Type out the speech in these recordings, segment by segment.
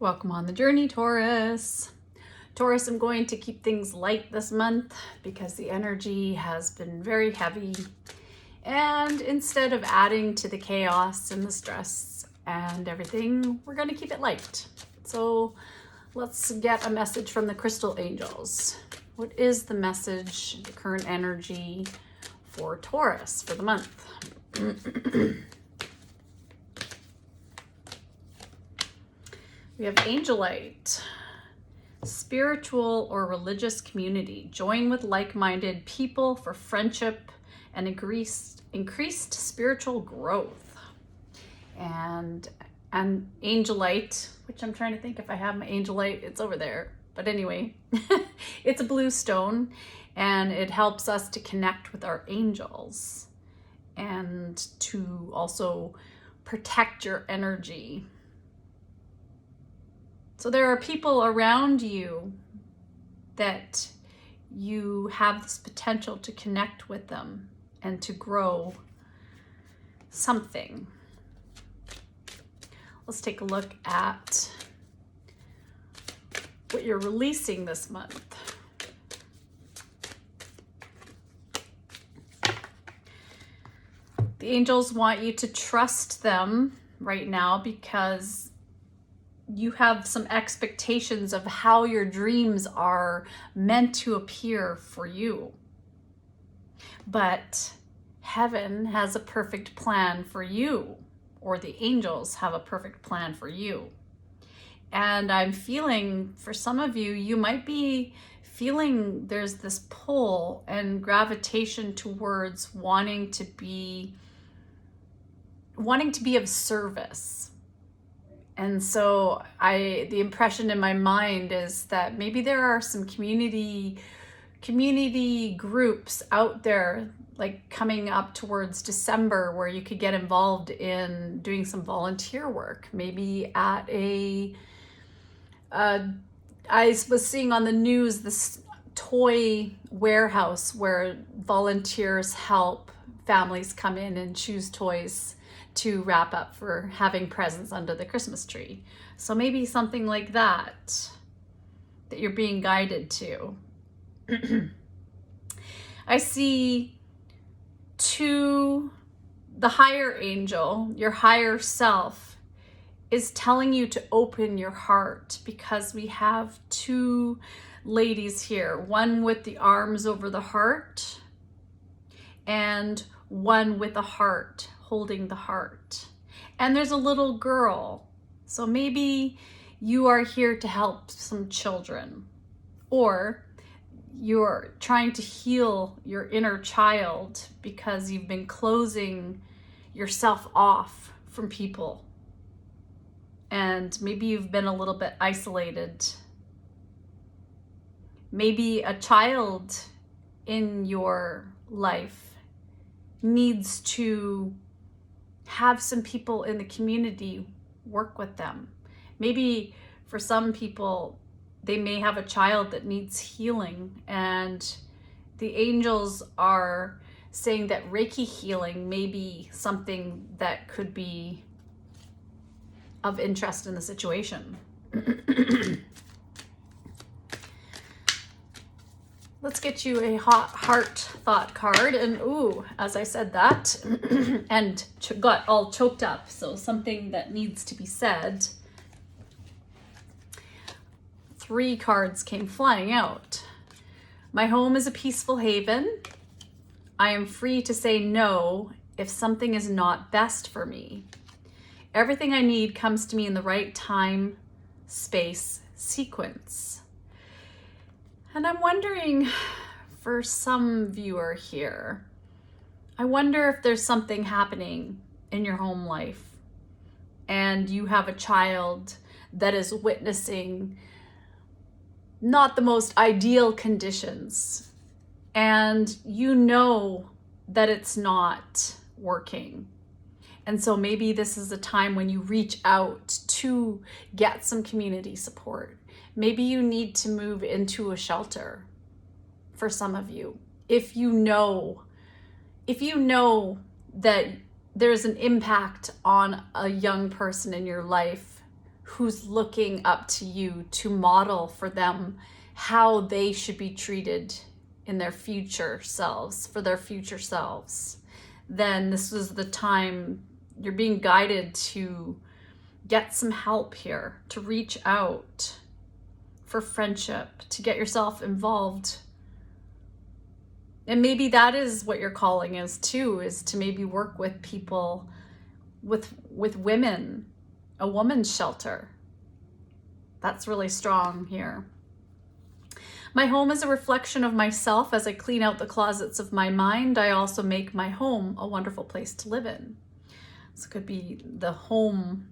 Welcome on the journey, Taurus. Taurus, I'm going to keep things light this month because the energy has been very heavy. And instead of adding to the chaos and the stress and everything, we're going to keep it light. So let's get a message from the crystal angels. What is the message, the current energy for Taurus for the month? We have Angelite, spiritual or religious community. Join with like-minded people for friendship and increased spiritual growth. And Angelite, which I'm trying to think if I have my Angelite, it's over there. But anyway, it's a blue stone and it helps us to connect with our angels and to also protect your energy. So there are people around you that you have this potential to connect with them and to grow something. Let's take a look at what you're releasing this month. The angels want you to trust them right now because you have some expectations of how your dreams are meant to appear for you. But heaven has a perfect plan for you, or the angels have a perfect plan for you. And I'm feeling, for some of you, you might be feeling there's this pull and gravitation towards wanting to be of service. And so the impression in my mind is that maybe there are some community groups out there, like coming up towards December, where you could get involved in doing some volunteer work. Maybe at I was seeing on the news this toy warehouse where volunteers help families come in and choose toys to wrap up for having presents under the Christmas tree. So maybe something like that you're being guided to. I see the higher angel, your higher self, is telling you to open your heart, because we have two ladies here, one with the arms over the heart and one with a heart holding the heart. And there's a little girl. So maybe you are here to help some children, or you're trying to heal your inner child because you've been closing yourself off from people. And maybe you've been a little bit isolated. Maybe a child in your life needs to have some people in the community work with them. Maybe for some people, they may have a child that needs healing, and the angels are saying that Reiki healing may be something that could be of interest in the situation. Let's get you a hot heart thought card. And ooh, as I said that, and got all choked up. So something that needs to be said. 3 cards came flying out. My home is a peaceful haven. I am free to say no if something is not best for me. Everything I need comes to me in the right time, space, sequence. And I'm wondering, for some viewer here, I wonder if there's something happening in your home life and you have a child that is witnessing not the most ideal conditions, and you know that it's not working. And so maybe this is a time when you reach out to get some community support. Maybe you need to move into a shelter for some of you. If you know that there's an impact on a young person in your life who's looking up to you to model for them how they should be treated in their future selves, for their future selves, then this is the time you're being guided to get some help here, to reach out for friendship, to get yourself involved. And maybe that is what your calling is too, is to maybe work with people, with women, a woman's shelter. That's really strong here. My home is a reflection of myself. As I clean out the closets of my mind, I also make my home a wonderful place to live in. This could be the home,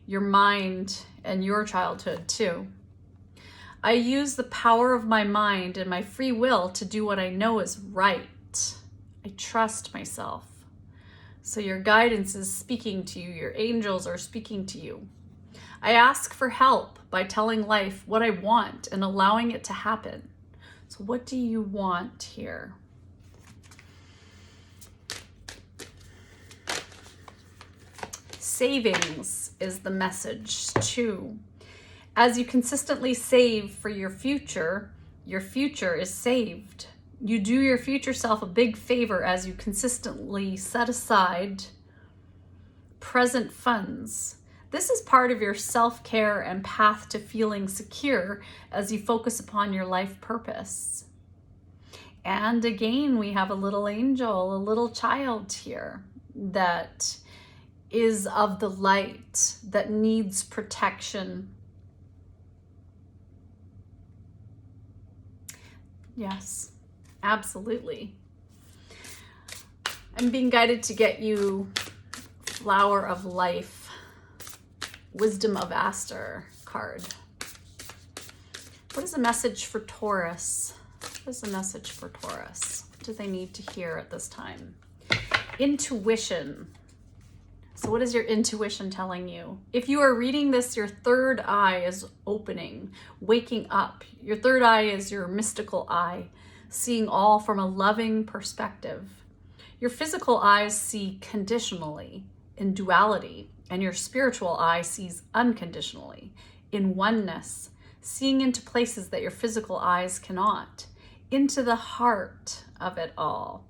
your mind, and your childhood too. I use the power of my mind and my free will to do what I know is right. I trust myself. So your guidance is speaking to you. Your angels are speaking to you. I ask for help by telling life what I want and allowing it to happen. So what do you want here? Savings is the message too. As you consistently save for your future is saved. You do your future self a big favor as you consistently set aside present funds. This is part of your self-care and path to feeling secure as you focus upon your life purpose. And again, we have a little angel, a little child here that is of the light, that needs protection. Yes, absolutely. I'm being guided to get you Flower of Life, Wisdom of Astar card. What is the message for Taurus? What is the message for Taurus? What do they need to hear at this time? Intuition. So what is your intuition telling you? If you are reading this, your third eye is opening, waking up. Your third eye is your mystical eye, seeing all from a loving perspective. Your physical eyes see conditionally, in duality, and your spiritual eye sees unconditionally, in oneness, seeing into places that your physical eyes cannot, into the heart of it all.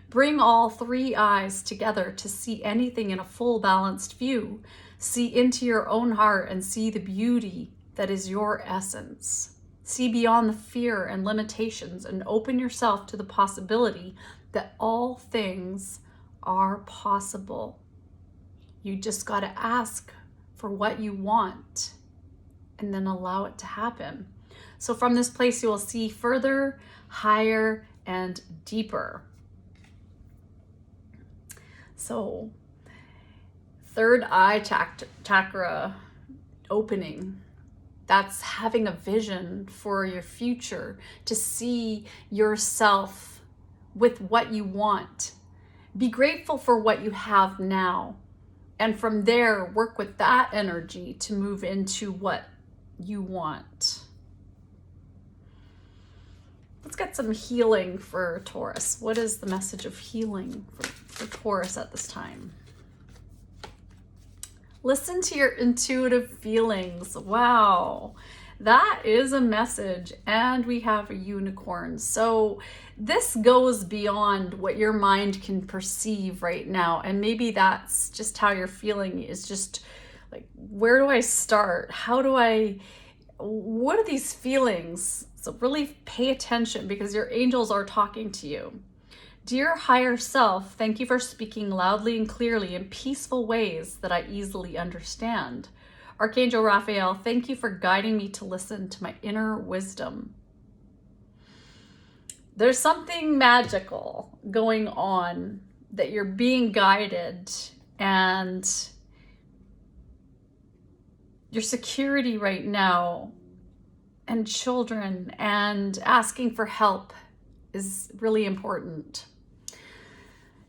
Bring all three eyes together to see anything in a full balanced view. See into your own heart and see the beauty that is your essence. See beyond the fear and limitations and open yourself to the possibility that all things are possible. You just got to ask for what you want and then allow it to happen. So from this place, you will see further, higher, and deeper. So third eye chakra opening, that's having a vision for your future, to see yourself with what you want. Be grateful for what you have now. And from there, work with that energy to move into what you want. Let's get some healing for Taurus. What is the message of healing for Taurus at this time? Listen to your intuitive feelings. Wow, that is a message. And we have a unicorn. So this goes beyond what your mind can perceive right now. And maybe that's just how you're feeling, is just like, where do I start? What are these feelings? So really pay attention, because your angels are talking to you. Dear higher self, thank you for speaking loudly and clearly in peaceful ways that I easily understand. Archangel Raphael, thank you for guiding me to listen to my inner wisdom. There's something magical going on, that you're being guided, and your security right now and children and asking for help is really important.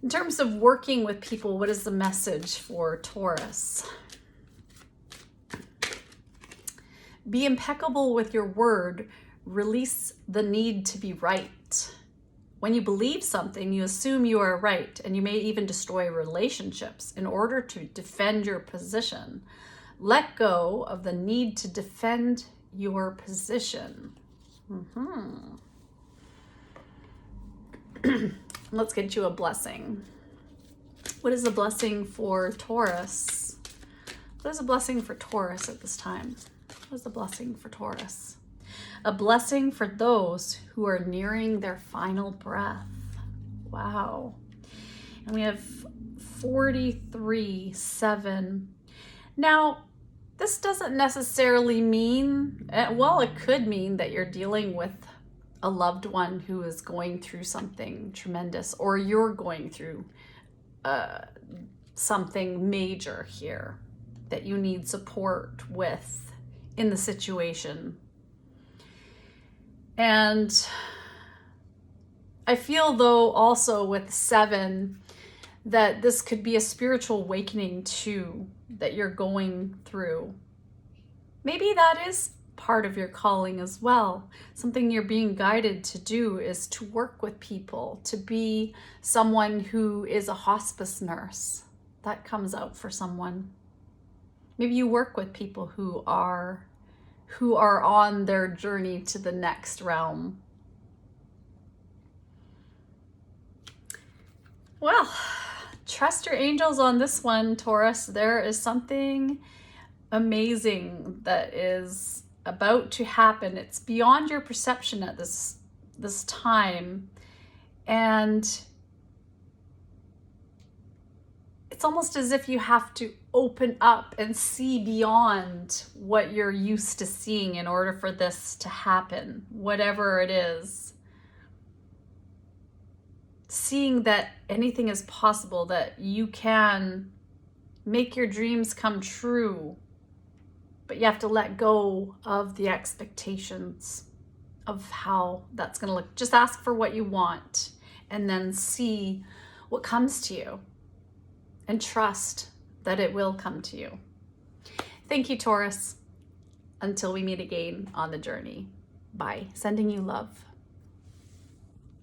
In terms of working with people, what is the message for Taurus? Be impeccable with your word. Release the need to be right. When you believe something, you assume you are right, and you may even destroy relationships in order to defend your position. Let go of the need to defend your position. Let's get you a blessing. What is a blessing for Taurus? What is a blessing for Taurus at this time? What is a blessing for Taurus? A blessing for those who are nearing their final breath. Wow. And we have 43, 7. Now, this doesn't necessarily mean, well, it could mean that you're dealing with a loved one who is going through something tremendous, or you're going through something major here that you need support with in the situation. And I feel, though, also with 7, that this could be a spiritual awakening too, that you're going through. Maybe that is part of your calling as well. Something you're being guided to do is to work with people, to be someone who is a hospice nurse. That comes out for someone. Maybe you work with people who are on their journey to the next realm. Well, trust your angels on this one, Taurus. There is something amazing that is about to happen. It's beyond your perception at this time. And it's almost as if you have to open up and see beyond what you're used to seeing in order for this to happen, whatever it is. Seeing that anything is possible, that you can make your dreams come true, but you have to let go of the expectations of how that's going to look. Just ask for what you want and then see what comes to you and trust that it will come to you. Thank you, Taurus. Until we meet again on the journey. Bye. Sending you love.